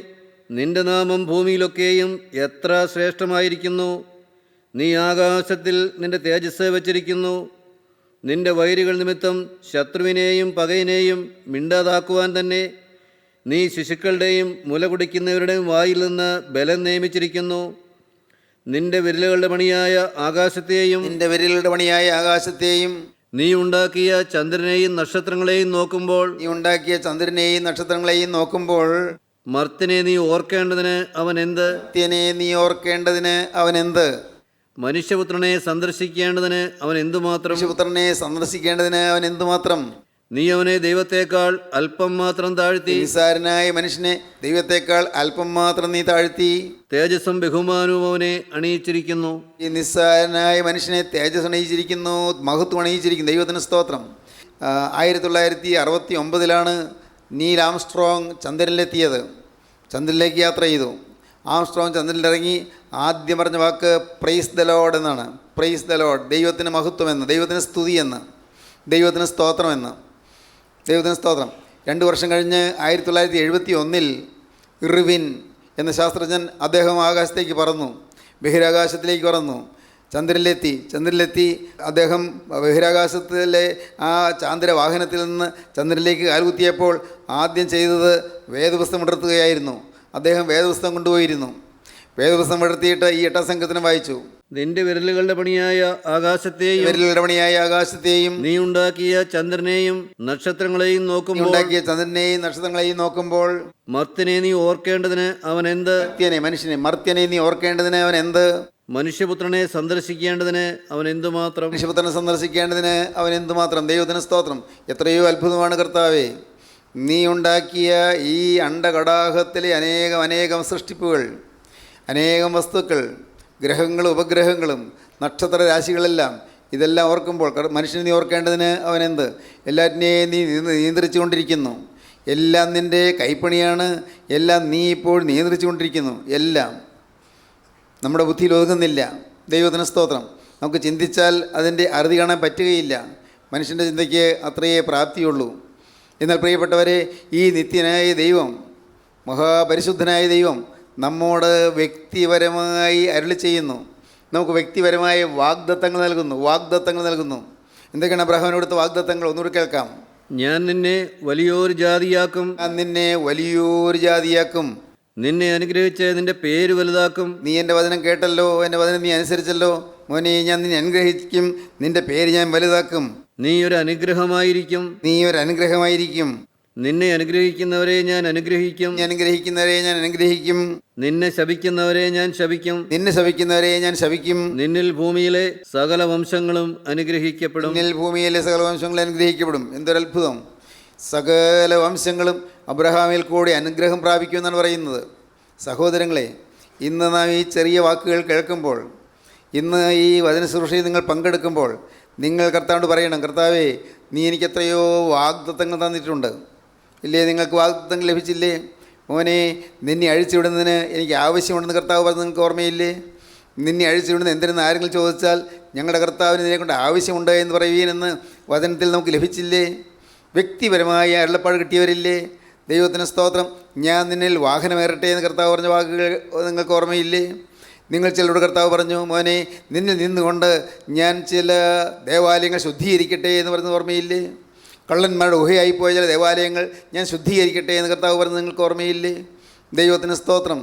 നിന്റെ നാമം ഭൂമിയിലൊക്കെയും എത്ര ശ്രേഷ്ഠമായിരിക്കുന്നു. നീ ആകാശത്തിൽ നിന്റെ തേജസ് വച്ചിരിക്കുന്നു. നിന്റെ വൈരികൾ നിമിത്തം ശത്രുവിനെയും പകയിനെയും മിണ്ടാതാക്കുവാൻ തന്നെ നീ ശിശുക്കളുടെയും മുല കുടിക്കുന്നവരുടെയും വായിൽ നിന്ന് ബലം നിയമിച്ചിരിക്കുന്നു. നിന്റെ വിരലുകളുടെ പണിയായ ആകാശത്തെയും നീ ഉണ്ടാക്കിയ ചന്ദ്രനെയും നക്ഷത്രങ്ങളെയും നോക്കുമ്പോൾ മർത്യനെ നീ ഓർക്കേണ്ടതിന് അവൻ എന്ത്? മനുഷ്യപുത്രനെ സന്ദർശിക്കേണ്ടതിന് അവൻ എന്തുമാത്രം? നീ അവനെ ദൈവത്തേക്കാൾ അല്പം മാത്രം താഴ്ത്തി. നിസ്സാരനായ മനുഷ്യനെ ദൈവത്തേക്കാൾ അല്പം മാത്രം നീ താഴ്ത്തി. തേജസ്സും ബഹുമാനവും അവനെ അണിയിച്ചിരിക്കുന്നു. ഈ നിസ്സാരനായ മനുഷ്യനെ തേജസ് അണിയിച്ചിരിക്കുന്നു, മഹത്വം അണിയിച്ചിരിക്കുന്നു. ദൈവത്തിന് സ്തോത്രം. 1969 നീൽ ആംസ്ട്രോങ് ചന്ദ്രനിലെത്തിയത്. ചന്ദ്രനിലേക്ക് യാത്ര ചെയ്തു. ആംസ്ട്രോങ് ചന്ദ്രനിലിറങ്ങി ആദ്യം പറഞ്ഞ വാക്ക് പ്രൈസ് ദ ലോർഡ് എന്നാണ്. പ്രൈസ് ദ ലോർഡ്, ദൈവത്തിന് മഹത്വമെന്ന്, ദൈവത്തിന് സ്തുതി എന്ന്, ദൈവത്തിന് സ്തോത്രമെന്ന്. ദൈവത്തിന് സ്തോത്രം. 2 വർഷം കഴിഞ്ഞ് 1971 ഇർവിൻ എന്ന ശാസ്ത്രജ്ഞൻ അദ്ദേഹം ആകാശത്തേക്ക് പറന്നു, ബഹിരാകാശത്തിലേക്ക് പറന്നു, ചന്ദ്രനിലെത്തി. അദ്ദേഹം ബഹിരാകാശത്തിലെ ആ ചാന്ദ്രവാഹനത്തിൽ നിന്ന് ചന്ദ്രനിലേക്ക് കാൽകുത്തിയപ്പോൾ ആദ്യം ചെയ്തത് വേദപുസ്തകം വിടർത്തുകയായിരുന്നു. അദ്ദേഹം വേദപുസ്തകം കൊണ്ടുപോയിരുന്നു. വേദപുസ്തകം വിടർത്തിയിട്ട് ഈ 8-ാം സങ്കീർത്തനം വായിച്ചു. നിന്റെ വിരലുകളുടെ പണിയായ ആകാശത്തെയും നീ ഉണ്ടാക്കിയ ചന്ദ്രനെയും നക്ഷത്രങ്ങളെയും നോക്കുമ്പോൾ മർത്യനെ നീ ഓർക്കേണ്ടതിന് അവൻ എന്ത്? മർത്യനെ നീ ഓർക്കേണ്ടതിന് അവൻ എന്ത്? മനുഷ്യപുത്രനെ സന്ദർശിക്കേണ്ടതിന് അവൻ എന്തുമാത്രം? ദൈവത്തിന് സ്തോത്രം. എത്രയോ അത്ഭുതമാണ് കർത്താവേ. നീ ഉണ്ടാക്കിയ ഈ അണ്ടകടാഹത്തിലെ അനേകം സൃഷ്ടിപ്പുകൾ, അനേകം വസ്തുക്കൾ, ഗ്രഹങ്ങളും ഉപഗ്രഹങ്ങളും നക്ഷത്ര രാശികളെല്ലാം, ഇതെല്ലാം ഓർക്കുമ്പോൾ മനുഷ്യനെ നീ ഓർക്കേണ്ടതിന് അവൻ എന്ത്? എല്ലാറ്റിനെയും നീ നിയന്ത്രിച്ചു കൊണ്ടിരിക്കുന്നു. എല്ലാം നിൻ്റെ കൈപ്പണിയാണ്. എല്ലാം നീ ഇപ്പോൾ നിയന്ത്രിച്ചു കൊണ്ടിരിക്കുന്നു. എല്ലാം നമ്മുടെ ബുദ്ധിയിൽ ഒതുങ്ങുന്നില്ല. ദൈവത്തിന് സ്തോത്രം. നമുക്ക് ചിന്തിച്ചാൽ അതിൻ്റെ അറുതി കാണാൻ പറ്റുകയില്ല. മനുഷ്യൻ്റെ ചിന്തയ്ക്ക് അത്രയേ പ്രാപ്തിയുള്ളൂ. എന്നാൽ പ്രിയപ്പെട്ടവരെ, ഈ നിത്യനായ ദൈവം, മഹാപരിശുദ്ധനായ ദൈവം നമ്മോട് വ്യക്തിപരമായി അരുളി ചെയ്യുന്നു. നമുക്ക് വ്യക്തിപരമായ വാഗ്ദത്തങ്ങൾ നൽകുന്നു. എന്തൊക്കെയാണ് അബ്രഹാമിന് കൊടുത്ത വാഗ്ദത്തങ്ങൾ? ഒന്നുകൂടി കേൾക്കാം. ഞാൻ നിന്നെ വലിയൊരു ജാതിയാക്കും. നിന്നെ അനുഗ്രഹിച്ച് നിന്റെ പേര് വലുതാക്കും. നീ എൻ്റെ വചനം കേട്ടല്ലോ, എൻ്റെ വചനം നീ അനുസരിച്ചല്ലോ. മോനെ, ഞാൻ നിന്നെ അനുഗ്രഹിക്കും, നിന്റെ പേര് ഞാൻ വലുതാക്കും. നീ ഒരു അനുഗ്രഹമായിരിക്കും. നിന്നെ അനുഗ്രഹിക്കുന്നവരെ ഞാൻ അനുഗ്രഹിക്കും. നിന്നെ ശപിക്കുന്നവരെ ഞാൻ ശപിക്കും. നിന്നിൽ ഭൂമിയിലെ സകല വംശങ്ങളും അനുഗ്രഹിക്കപ്പെടും. എന്തൊരത്ഭുതം! സകല വംശങ്ങളും അബ്രഹാമിൽ കൂടി അനുഗ്രഹം പ്രാപിക്കുമെന്നാണ് പറയുന്നത്. സഹോദരങ്ങളെ, ഇന്ന് നാം ഈ ചെറിയ വാക്കുകൾ കേൾക്കുമ്പോൾ, ഇന്ന് ഈ വചന ശുശ്രൂഷയിൽ നിങ്ങൾ പങ്കെടുക്കുമ്പോൾ, നിങ്ങൾ കർത്താവിനോട് പറയണം, കർത്താവേ, നീ എനിക്ക് എത്രയോ വാഗ്ദത്തങ്ങൾ തന്നിട്ടുണ്ട്. ഇല്ലേ? നിങ്ങൾക്ക് വാഗ്ദത്തങ്ങൾ ലഭിച്ചില്ലേ? മോനെ, നിന്നെ അഴിച്ചുവിടുന്നതിന് എനിക്ക് ആവശ്യമുണ്ടെന്ന് കർത്താവ് പറഞ്ഞ് നിങ്ങൾക്ക് ഓർമ്മയില്ലേ? നിന്നെ അഴിച്ചുവിടുന്ന എന്തിനെന്ന് ആരെങ്കിലും ചോദിച്ചാൽ ഞങ്ങളുടെ കർത്താവിന് ഇതിനെക്കൊണ്ട് ആവശ്യമുണ്ട് എന്ന് പറയുവീനെന്ന് വചനത്തിൽ നമുക്ക് ലഭിച്ചില്ലേ? വ്യക്തിപരമായ അരുളപ്പാട് കിട്ടിയവരില്ലേ? ദൈവത്തിന് സ്തോത്രം. ഞാൻ നിന്നിൽ വാഹനമേറട്ടെ എന്ന് കർത്താവ് പറഞ്ഞ വാക്കുകൾ നിങ്ങൾക്ക് ഓർമ്മയില്ലേ? നിങ്ങൾ ചിലരോട് കർത്താവ് പറഞ്ഞു, മോനെ, നിന്നിൽ നിന്നുകൊണ്ട് ഞാൻ ചില ദേവാലയങ്ങൾ ശുദ്ധീകരിക്കട്ടെ എന്ന് പറഞ്ഞത് ഓർമ്മയില്ലേ? കള്ളന്മാരുടെ ഊഹയായിപ്പോയ ചില ദേവാലയങ്ങൾ ഞാൻ ശുദ്ധീകരിക്കട്ടെ എന്ന് കർത്താവ് പറഞ്ഞത് നിങ്ങൾക്ക് ഓർമ്മയില്ലേ? ദൈവത്തിന് സ്തോത്രം.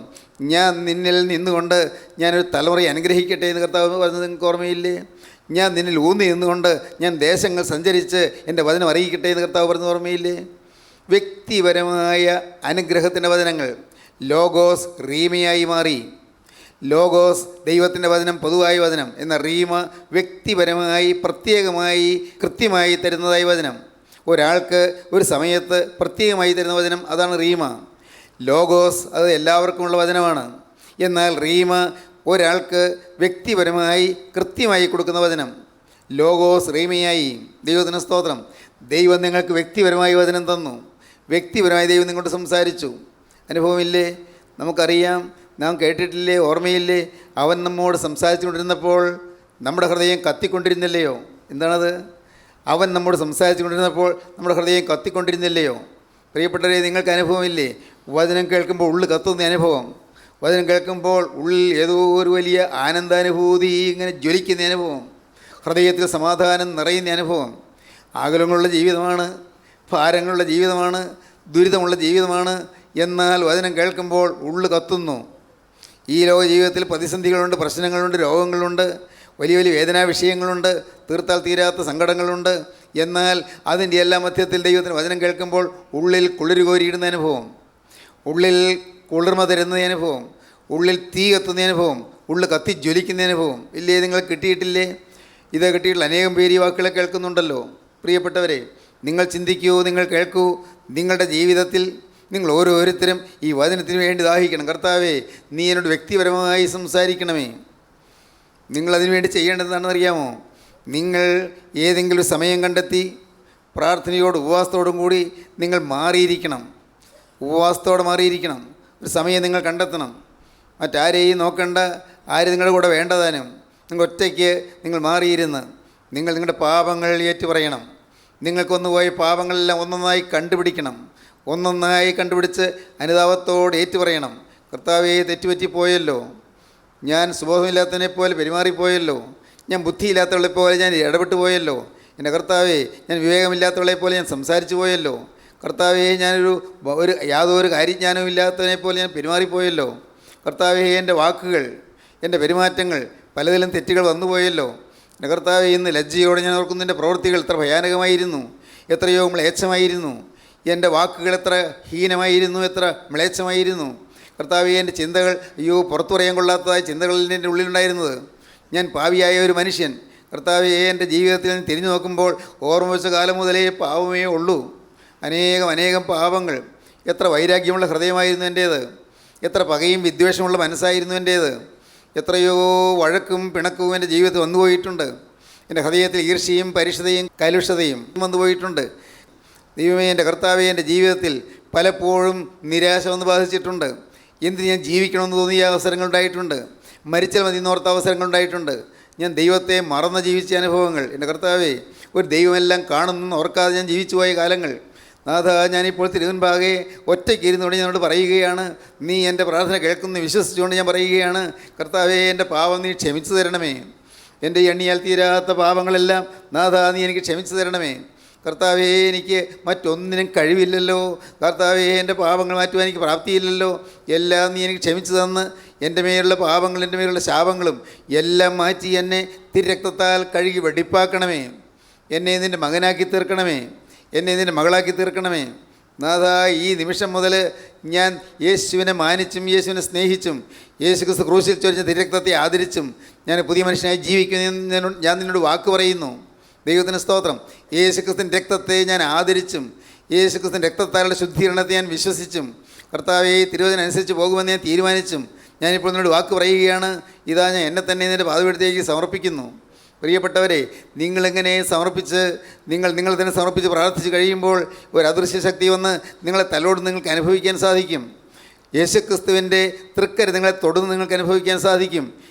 ഞാൻ നിന്നിൽ നിന്നുകൊണ്ട് ഞാനൊരു തലമുറയെ അനുഗ്രഹിക്കട്ടെ എന്ന് കർത്താവ് പറഞ്ഞത് നിങ്ങൾക്ക് ഓർമ്മയില്ലേ? ഞാൻ നിന്നിൽ ഊന്നി നിന്നുകൊണ്ട് ഞാൻ ദേശങ്ങൾ സഞ്ചരിച്ച് എൻ്റെ വചനം അറിയിക്കട്ടെ എന്ന് കർത്താവ് പറഞ്ഞത് ഓർമ്മയില്ലേ? വ്യക്തിപരമായ അനുഗ്രഹത്തിൻ്റെ വചനങ്ങൾ. ലോഗോസ് റീമയായി മാറി. ലോഗോസ് ദൈവത്തിൻ്റെ വചനം, പൊതുവായ വചനം എന്ന റീമ വ്യക്തിപരമായി പ്രത്യേകമായി കൃത്യമായി തരുന്നതായി വചനം. ഒരാൾക്ക് ഒരു സമയത്ത് പ്രത്യേകമായി തരുന്ന വചനം, അതാണ് റീമ. ലോഗോസ് അത് എല്ലാവർക്കുമുള്ള വചനമാണ്. എന്നാൽ റീമ ഒരാൾക്ക് വ്യക്തിപരമായി കൃത്യമായി കൊടുക്കുന്ന വചനം. ലോഗോസ് റീമയായി. ദൈവത്തിന് സ്തോത്രം. ദൈവം നിങ്ങൾക്ക് വ്യക്തിപരമായി വചനം തന്നു. വ്യക്തിപരമായി ദൈവം നിങ്ങളോട് സംസാരിച്ചു. അനുഭവമില്ലേ? നമുക്കറിയാം, നാം കേട്ടിട്ടില്ലേ, ഓർമ്മയില്ലേ? അവൻ നമ്മോട് സംസാരിച്ചുകൊണ്ടിരുന്നപ്പോൾ നമ്മുടെ ഹൃദയം കത്തിക്കൊണ്ടിരുന്നില്ലയോ? എന്താണത്? അവൻ നമ്മോട് സംസാരിച്ചുകൊണ്ടിരുന്നപ്പോൾ നമ്മുടെ ഹൃദയം കത്തിക്കൊണ്ടിരുന്നില്ലയോ? പ്രിയപ്പെട്ടവരെ, നിങ്ങൾക്ക് അനുഭവമില്ലേ? വചനം കേൾക്കുമ്പോൾ ഉള്ളിൽ കത്തുന്ന അനുഭവം. വചനം കേൾക്കുമ്പോൾ ഉള്ളിൽ ഏതോ ഒരു വലിയ ആനന്ദാനുഭൂതി ഇങ്ങനെ ജ്വലിക്കുന്ന അനുഭവം. ഹൃദയത്തിൽ സമാധാനം നിറയുന്ന അനുഭവം. ആകുലങ്ങളുള്ള ജീവിതമാണ്, ഭാരങ്ങളുള്ള ജീവിതമാണ്, ദുരിതമുള്ള ജീവിതമാണ്. എന്നാൽ വചനം കേൾക്കുമ്പോൾ ഉള്ളു കത്തുന്നു. ഈ ലോക ജീവിതത്തിൽ പ്രതിസന്ധികളുണ്ട്, പ്രശ്നങ്ങളുണ്ട്, രോഗങ്ങളുണ്ട്, വലിയ വലിയ വേദനാ വിഷയങ്ങളുണ്ട്, തീർത്താൽ തീരാത്ത സങ്കടങ്ങളുണ്ട്. എന്നാൽ അതിൻ്റെ എല്ലാ മധ്യത്തിൽ ദൈവത്തിന് വചനം കേൾക്കുമ്പോൾ ഉള്ളിൽ കുളിര് കോരിയിടുന്ന അനുഭവം, ഉള്ളിൽ കുളിർമ തരുന്ന അനുഭവം, ഉള്ളിൽ തീ കത്തുന്ന അനുഭവം, ഉള്ളിൽ കത്തി ജ്വലിക്കുന്ന അനുഭവം. ഇല്ലേ? നിങ്ങൾ കിട്ടിയിട്ടില്ലേ? ഇത് കിട്ടിയിട്ടുള്ള അനേകം പേര് ഈ വാക്കുകളെ കേൾക്കുന്നുണ്ടല്ലോ. പ്രിയപ്പെട്ടവരെ, നിങ്ങൾ ചിന്തിക്കൂ, നിങ്ങൾ കേൾക്കൂ. നിങ്ങളുടെ ജീവിതത്തിൽ നിങ്ങൾ ഓരോരുത്തരും ഈ വചനത്തിന് വേണ്ടി ദാഹിക്കണം. കർത്താവേ, നീ എന്നോട് വ്യക്തിപരമായി സംസാരിക്കണമേ. നിങ്ങളതിനു വേണ്ടി ചെയ്യേണ്ടതെന്നാണെന്ന് അറിയാമോ? നിങ്ങൾ ഏതെങ്കിലും ഒരു സമയം കണ്ടെത്തി പ്രാർത്ഥനയോടും ഉപവാസത്തോടും കൂടി നിങ്ങൾ മാറിയിരിക്കണം. ഉപവാസത്തോടെ മാറിയിരിക്കണം. ഒരു സമയം നിങ്ങൾ കണ്ടെത്തണം. മറ്റാരെയും നോക്കണ്ട, ആരും നിങ്ങളുടെ കൂടെ വേണ്ടതാനും. നിങ്ങൾ ഒറ്റയ്ക്ക് നിങ്ങൾ മാറിയിരുന്ന് നിങ്ങൾ നിങ്ങളുടെ പാപങ്ങൾ ഏറ്റുപറയണം. നിങ്ങൾക്കൊന്നു പോയ പാപങ്ങളെല്ലാം ഒന്നൊന്നായി കണ്ടുപിടിക്കണം. ഒന്നൊന്നായി കണ്ടുപിടിച്ച് അനുതാപത്തോടെ ഏറ്റുപറയണം. കർത്താവേ, തെറ്റുപറ്റിപ്പോയല്ലോ, ഞാൻ സുബോധമില്ലാത്തതിനെ പോലെ പെരുമാറിപ്പോയല്ലോ, ഞാൻ ബുദ്ധിയില്ലാത്തവളെ പോലെ ഞാൻ ഇടപെട്ട് പോയല്ലോ, എൻ്റെ കർത്താവേ, ഞാൻ വിവേകമില്ലാത്തവളെ പോലെ ഞാൻ സംസാരിച്ചു പോയല്ലോ, കർത്താവേ, ഞാനൊരു യാതൊരു കാര്യജ്ഞാനവും ഇല്ലാത്തതിനെ പോലെ ഞാൻ പെരുമാറിപ്പോയല്ലോ, കർത്താവേ, എൻ്റെ വാക്കുകൾ, എൻ്റെ പെരുമാറ്റങ്ങൾ പലതിലും തെറ്റുകൾ വന്നുപോയല്ലോ, എൻ്റെ കർത്താവേ, ഇന്ന് ലജ്ജയോടെ ഞാൻ ഓർക്കുന്നു. എൻ്റെ പ്രവൃത്തികൾ എത്ര ഭയാനകമായിരുന്നു, എത്രയോ മ്ലേച്ഛമായിരുന്നു. എൻ്റെ വാക്കുകൾ എത്ര ഹീനമായിരുന്നു, എത്ര മ്ലേച്ഛമായിരുന്നു. കർത്താവേ, എൻ്റെ ചിന്തകൾ, അയ്യോ, പുറത്തു പറയാൻ കൊള്ളാത്തതായ ചിന്തകളിൽ എൻ്റെ ഉള്ളിലുണ്ടായിരുന്നത്. ഞാൻ പാപിയായ ഒരു മനുഷ്യൻ. കർത്താവേ, എൻ്റെ ജീവിതത്തിൽ നിന്ന് തിരിഞ്ഞു നോക്കുമ്പോൾ ഓർമ്മ വെച്ച കാലം മുതലേ പാപമേ ഉള്ളൂ. അനേകം പാപങ്ങൾ. എത്ര വൈരാഗ്യമുള്ള ഹൃദയമായിരുന്നു എൻ്റേത്, എത്ര പകയും വിദ്വേഷമുള്ള മനസ്സായിരുന്നു എൻ്റേത്. എത്രയോ വഴക്കും പിണക്കവും എൻ്റെ ജീവിതത്തിൽ വന്നുപോയിട്ടുണ്ട്. എൻ്റെ ഹൃദയത്തിൽ ഈർഷ്യയും പരിശുദ്ധയും കലുഷതയും വന്നുപോയിട്ടുണ്ട്. ദൈവമേ, എൻ്റെ കർത്താവേ, എൻ്റെ ജീവിതത്തിൽ പലപ്പോഴും നിരാശ വന്ന് ബാധിച്ചിട്ടുണ്ട്. എന്തിന് ഞാൻ ജീവിക്കണമെന്ന് തോന്നിയ അവസരങ്ങളുണ്ടായിട്ടുണ്ട്. മരിച്ചാൽ മതി എന്നോർത്ത അവസരങ്ങളുണ്ടായിട്ടുണ്ട്. ഞാൻ ദൈവത്തെ മറന്ന് ജീവിച്ച അനുഭവങ്ങൾ. എൻ്റെ കർത്താവേ, ഒരു ദൈവമെല്ലാം കാണുന്നു ഓർക്കാതെ ഞാൻ ജീവിച്ചു പോയ കാലങ്ങൾ. നാഥ, ഞാനിപ്പോൾ തിരുവൻപാകെ ഒറ്റയ്ക്ക് ഇരുന്നുകൊണ്ട് ഞാനോട് പറയുകയാണ്, നീ എൻ്റെ പ്രാർത്ഥന കേൾക്കുന്നു വിശ്വസിച്ചുകൊണ്ട് ഞാൻ പറയുകയാണ്, കർത്താവേ, എൻ്റെ പാപം നീ ക്ഷമിച്ചു തരണമേ. എൻ്റെ എണ്ണിയാൽ തീരാത്ത പാപങ്ങളെല്ലാം നാഥ നീ എനിക്ക് ക്ഷമിച്ചു തരണമേ. കർത്താവേ, എനിക്ക് മറ്റൊന്നിനും കഴിവില്ലല്ലോ. കർത്താവേ, എൻ്റെ പാപങ്ങൾ മാറ്റുവാൻ എനിക്ക് പ്രാപ്തിയില്ലല്ലോ. എല്ലാം നീ എനിക്ക് ക്ഷമിച്ചു തന്ന് എൻ്റെ മേലുള്ള പാപങ്ങളും എൻ്റെ മേലുള്ള ശാപങ്ങളും എല്ലാം മാറ്റി എന്നെ തിരുരക്തത്താൽ കഴുകി വെടിപ്പാക്കണമേ. എന്നെ നിൻ്റെ മകനാക്കി തീർക്കണമേ. എന്നെ നിൻ്റെ മകളാക്കി തീർക്കണമേ. നാഥ, ഈ നിമിഷം മുതൽ ഞാൻ യേശുവിനെ മാനിച്ചും യേശുവിനെ സ്നേഹിച്ചും യേശുക്രിസ്തു ക്രൂശിൽ ചൊരിഞ്ഞ തിരുരക്തത്തെ ആദരിച്ചും ഞാൻ പുതിയ മനുഷ്യനായി ജീവിക്കുമെന്ന് ഞാൻ നിന്നോട് വാക്ക് പറയുന്നു. ദൈവത്തിന് സ്തോത്രം. യേശുക്രിസ്തുവിൻ്റെ രക്തത്തെ ഞാൻ ആദരിച്ചും യേശുക്രിസ്തുവിൻ്റെ രക്തത്താലുള്ള ശുദ്ധീകരണത്തെ ഞാൻ വിശ്വസിച്ചും കർത്താവേ, തിരുവചനം അനുസരിച്ച് പോകുമെന്ന് ഞാൻ തീരുമാനിച്ചും ഞാനിപ്പോൾ നിന്നോട് വാക്ക് പറയുകയാണ്. ഇതാ, ഞാൻ എന്നെ തന്നെ നിൻ്റെ പാദപീഠത്തിലേക്ക് സമർപ്പിക്കുന്നു. പ്രിയപ്പെട്ടവരെ, നിങ്ങളിങ്ങനെ സമർപ്പിച്ച് നിങ്ങൾ തന്നെ സമർപ്പിച്ച് പ്രാർത്ഥിച്ച് കഴിയുമ്പോൾ ഒരു അദൃശ്യ ശക്തി വന്ന് നിങ്ങളെ തലോട് നിങ്ങൾക്ക് അനുഭവിക്കാൻ സാധിക്കും. യേശുക്രിസ്തുവിൻ്റെ തൃക്കര് നിങ്ങളെ തൊടുന്ന് നിങ്ങൾക്ക് അനുഭവിക്കാൻ സാധിക്കും.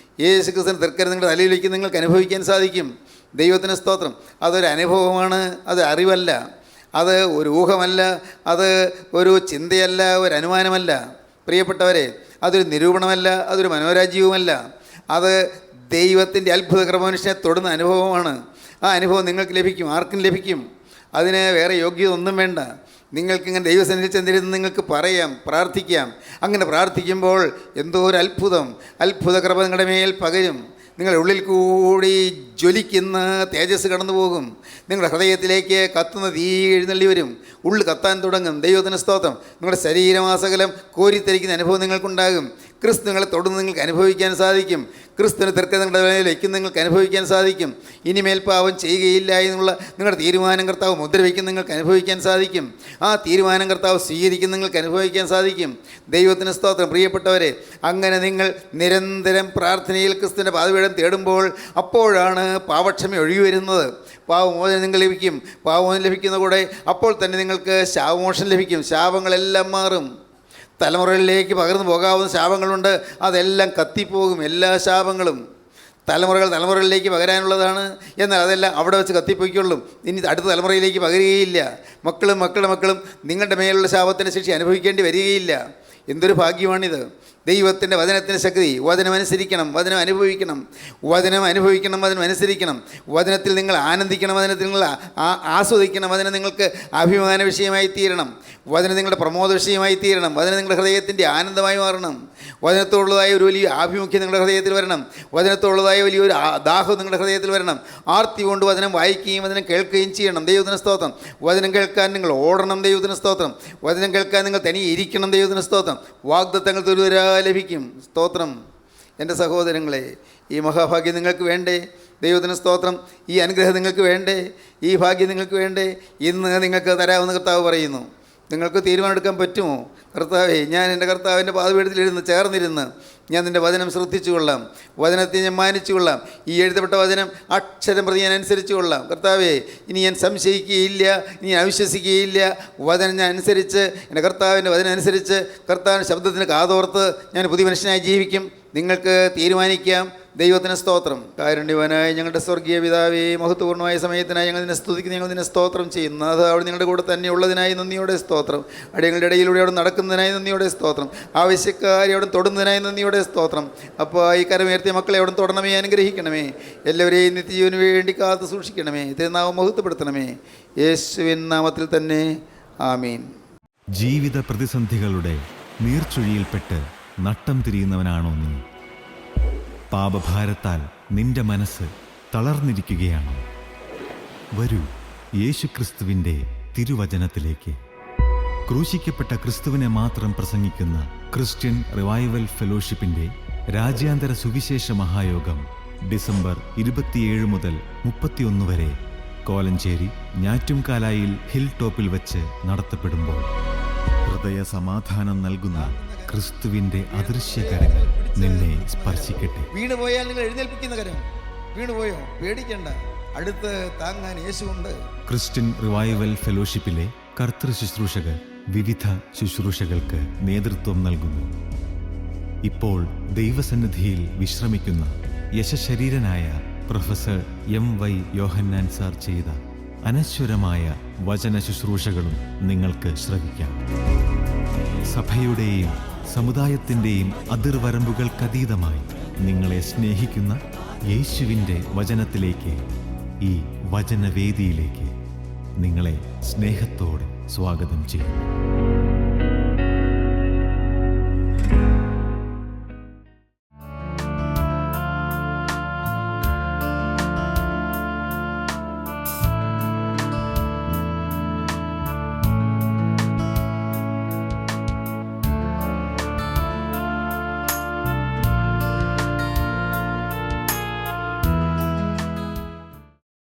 യേശുക്രിസ്തുവിൻ്റെ തൃക്കര് നിങ്ങളുടെ തലയിലേക്ക് നിങ്ങൾക്ക് അനുഭവിക്കാൻ സാധിക്കും. ദൈവത്തിന് സ്തോത്രം. അതൊരു അനുഭവമാണ്, അത് അറിവല്ല, അത് ഒരു ഊഹമല്ല, അത് ഒരു ചിന്തയല്ല, ഒരു അനുമാനമല്ല. പ്രിയപ്പെട്ടവരെ, അതൊരു നിരൂപണമല്ല, അതൊരു മനോരാജ്യവുമല്ല. അത് ദൈവത്തിൻ്റെ അത്ഭുത കൃപമനുഷ്യനെ തൊടുന്ന അനുഭവമാണ്. ആ അനുഭവം നിങ്ങൾക്ക് ലഭിക്കും, ആർക്കും ലഭിക്കും. അതിന് വേറെ യോഗ്യത ഒന്നും വേണ്ട. നിങ്ങൾക്കിങ്ങനെ ദൈവസന്നിധിയിൽ ചെന്നിരുന്ന് നിങ്ങൾക്ക് പറയാം, പ്രാർത്ഥിക്കാം. അങ്ങനെ പ്രാർത്ഥിക്കുമ്പോൾ എന്തോ ഒരു അത്ഭുത കൃപ നിങ്ങളുടെ മേൽ പകരും. നിങ്ങളുടെ ഉള്ളിൽ കൂടി ജ്വലിക്കുന്ന തേജസ് കടന്നു പോകും. നിങ്ങളുടെ ഹൃദയത്തിലേക്ക് കത്തുന്ന തീ എഴുന്നള്ളി വരും. ഉള്ളിൽ കത്താൻ തുടങ്ങും. ദൈവത്തിന് സ്തോത്രം. നിങ്ങളുടെ ശരീരമാസകലം കോരിത്തരിക്കുന്ന അനുഭവം നിങ്ങൾക്കുണ്ടാകും. ക്രിസ്തു നിങ്ങളെ തൊടുന്ന് നിങ്ങൾക്ക് അനുഭവിക്കാൻ സാധിക്കും. ക്രിസ്തുവിന് തൃക്കങ്ങളുടെ വയ്ക്കുന്ന നിങ്ങൾക്ക് അനുഭവിക്കാൻ സാധിക്കും. ഇനിമേൽ പാവം ചെയ്യുകയില്ല എന്നുള്ള നിങ്ങളുടെ തീരുമാനം കർത്താവ് മുദ്രവയ്ക്കുന്ന നിങ്ങൾക്ക് അനുഭവിക്കാൻ സാധിക്കും. ആ തീരുമാനം കർത്താവ് സ്വീകരിക്കുന്ന നിങ്ങൾക്ക് അനുഭവിക്കാൻ സാധിക്കും. ദൈവത്തിന് സ്തോത്രം. പ്രിയപ്പെട്ടവരെ, അങ്ങനെ നിങ്ങൾ നിരന്തരം പ്രാർത്ഥനയിൽ ക്രിസ്തുവിൻ്റെ പാദപീഠം തേടുമ്പോൾ അപ്പോഴാണ് പാപക്ഷമ ഒഴുകി വരുന്നത്. പാവമോചനം നിങ്ങൾ ലഭിക്കും. പാവമോചനം ലഭിക്കുന്ന കൂടെ അപ്പോൾ തന്നെ നിങ്ങൾക്ക് ശാപമോക്ഷം ലഭിക്കും. ശാപങ്ങളെല്ലാം മാറും. തലമുറകളിലേക്ക് പകർന്നു പോകാവുന്ന ശാപങ്ങളുണ്ട്, അതെല്ലാം കത്തിപ്പോകും. എല്ലാ ശാപങ്ങളും തലമുറകളിലേക്ക് പകരാനുള്ളതാണ്. എന്നാൽ അതെല്ലാം അവിടെ വെച്ച് കത്തിപ്പോയിക്കൊള്ളും. ഇനി അടുത്ത തലമുറയിലേക്ക് പകരുകയില്ല. മക്കളും മക്കളുടെ മക്കളും നിങ്ങളുടെ മേലുള്ള ശാപത്തിൻ്റെ ശിക്ഷ അനുഭവിക്കേണ്ടി വരികയില്ല. എന്തൊരു ഭാഗ്യമാണിത്! ദൈവത്തിൻ്റെ വചനത്തിൻ്റെ ശക്തി. വചനം അനുസരിക്കണം, വചനം അനുഭവിക്കണം, വചനം അനുഭവിക്കണം, വചനം അനുസരിക്കണം. വചനത്തിൽ നിങ്ങൾ ആനന്ദിക്കണം, വചനത്തിൽ നിങ്ങൾ ആസ്വദിക്കണം. വചനം നിങ്ങൾക്ക് അഭിമാന വിഷയമായി തീരണം. വചനം നിങ്ങളുടെ പ്രമോദ വിഷയമായി തീരണം. വചനം നിങ്ങളുടെ ഹൃദയത്തിൻ്റെ ആനന്ദമായി മാറണം. വചനത്തോടുള്ളതായ ഒരു വലിയ ആഭിമുഖ്യം നിങ്ങളുടെ ഹൃദയത്തിൽ വരണം. വചനത്തോടുള്ളതായ വലിയൊരു ദാഹം നിങ്ങളുടെ ഹൃദയത്തിൽ വരണം. ആർത്തി കൊണ്ട് വചനം വായിക്കുകയും വചനം കേൾക്കുകയും ചെയ്യണം. ദൈവത്തിന് സ്തോത്രം. വചനം കേൾക്കാൻ നിങ്ങൾ ഓടണം. ദൈവത്തിന് സ്തോത്രം. വചനം കേൾക്കാൻ നിങ്ങൾ തനിയെ ഇരിക്കണം. ദൈവത്തിന് സ്തോത്രം. വാഗ്ദത്തങ്ങൾ തുരുവരാ ലഭിക്കും. സ്തോത്രം. എൻ്റെ സഹോദരങ്ങളെ, ഈ മഹാഭാഗ്യം നിങ്ങൾക്ക് വേണ്ടേ? ദൈവത്തിന് സ്തോത്രം. ഈ അനുഗ്രഹം നിങ്ങൾക്ക് വേണ്ടേ? ഈ ഭാഗ്യം നിങ്ങൾക്ക് വേണ്ടേ? ഇന്ന് നിങ്ങൾക്ക് തരാമെന്ന് കർത്താവ് പറയുന്നു. നിങ്ങൾക്ക് തീരുമാനമെടുക്കാൻ പറ്റുമോ? കർത്താവേ, ഞാൻ എൻ്റെ കർത്താവിൻ്റെ പാദപീഠത്തിലിരുന്ന് ചേർന്നിരുന്ന് ഞാൻ നിൻ്റെ വചനം ശ്രദ്ധിച്ചു കൊള്ളാം. വചനത്തെ ഞാൻ മാനിച്ചു കൊള്ളാം. ഈ എഴുതപ്പെട്ട വചനം അക്ഷരം പ്രതി ഞാൻ അനുസരിച്ചു കൊള്ളാം. കർത്താവേ, ഇനി ഞാൻ സംശയിക്കുകയില്ല, ഇനി ഞാൻ അവിശ്വസിക്കുകയില്ല. വചനം ഞാൻ അനുസരിച്ച്, എൻ്റെ കർത്താവിൻ്റെ വചനം അനുസരിച്ച്, കർത്താവിൻ്റെ ശബ്ദത്തിന് കാതോർത്ത് ഞാൻ പുതിയ മനുഷ്യനായി ജീവിക്കും. നിങ്ങൾക്ക് തീരുമാനിക്കാം. ദൈവത്തിന് സ്തോത്രം. കാരുണ്യവാനായ ഞങ്ങളുടെ സ്വർഗീയ പിതാവേ, മഹത്വപൂർണ്ണമായ സമയത്തിനായി ഞങ്ങൾ നിന്നെ സ്തുതിക്കുന്നു. ഞങ്ങൾ നിന്നെ സ്തോത്രം ചെയ്യുന്നു. അത് അവിടെ നിങ്ങളുടെ കൂടെ തന്നെ ഉള്ളതിനായി നന്ദിയോടെ സ്തോത്രം. അടിയങ്ങളുടെ ഇടയിലൂടെ അവിടെ നടക്കുന്നതിനായി നന്ദിയോടെ സ്തോത്രം. ആവശ്യക്കാരെ അവിടെ തൊടുന്നതിനായി നന്ദിയോടെ സ്തോത്രം. അപ്പോൾ ഈ കരമുയർത്തിയ മക്കളെ അവിടെ തൊടണമേ, അനുഗ്രഹിക്കണമേ. എല്ലാവരെയും നിത്യജീവന് വേണ്ടി കാത്തു സൂക്ഷിക്കണമേ. തിരുനാമം മഹത്വപ്പെടുത്തണമേ. യേശുവിൻ നാമത്തിൽ തന്നെ ആമീൻ. ജീവിത പ്രതിസന്ധികളുടെ നീർച്ചുഴിയിൽപ്പെട്ട് നട്ടം തിരിയുന്നവനാണോ നീ? പാപഭാരത്താൽ നിന്റെ മനസ്സ് തളർന്നിരിക്കുകയാണോ? വരൂ, യേശുക്രിസ്തുവിൻ്റെ തിരുവചനത്തിലേക്ക്. ക്രൂശിക്കപ്പെട്ട ക്രിസ്തുവിനെ മാത്രം പ്രസംഗിക്കുന്ന ക്രിസ്ത്യൻ റിവൈവൽ ഫെലോഷിപ്പിൻ്റെ രാജ്യാന്തര സുവിശേഷ മഹായോഗം ഡിസംബർ 27 മുതൽ 31 വരെ കോലഞ്ചേരി ഞാറ്റുംകാലായിൽ ഹിൽ ടോപ്പിൽ വച്ച് നടത്തപ്പെടുമ്പോൾ ഹൃദയ സമാധാനം നൽകുന്ന ക്രിസ്തുവിൻ്റെ അദൃശ്യകരങ്ങൾ നിന്നെ സ്പർശിക്കട്ടെ. വീണുപോയാൽ നിങ്ങൾ എഴുന്നേൽപ്പിക്കുന്ന കരം. വീണുപോയോ? പേടിക്കണ്ട, അടുത്ത് താങ്ങാൻ യേശുവുണ്ട്. ക്രിസ്ത്യൻ റിവൈവൽ ഫെലോഷിപ്പിലെ കർത്തൃ ശുശ്രൂഷകർ വിവിധ ശുശ്രൂഷകൾക്ക് നേതൃത്വം നൽകുന്നു. ഇപ്പോൾ ദൈവസന്നിധിയിൽ വിശ്രമിക്കുന്ന യശശരീരനായ പ്രൊഫസർ MY യോഹന്നാൻ സാർ ചെയ്ത അനശ്വരമായ വചന ശുശ്രൂഷകളും നിങ്ങൾക്ക് ശ്രവിക്കാം. സഭയുടെയും സമുദായത്തിൻ്റെയും അതിർവരമ്പുകൾക്കതീതമായി നിങ്ങളെ സ്നേഹിക്കുന്ന യേശുവിൻ്റെ വചനത്തിലേക്ക്, ഈ വചനവേദിയിലേക്ക് നിങ്ങളെ സ്നേഹത്തോടെ സ്വാഗതം ചെയ്യുന്നു.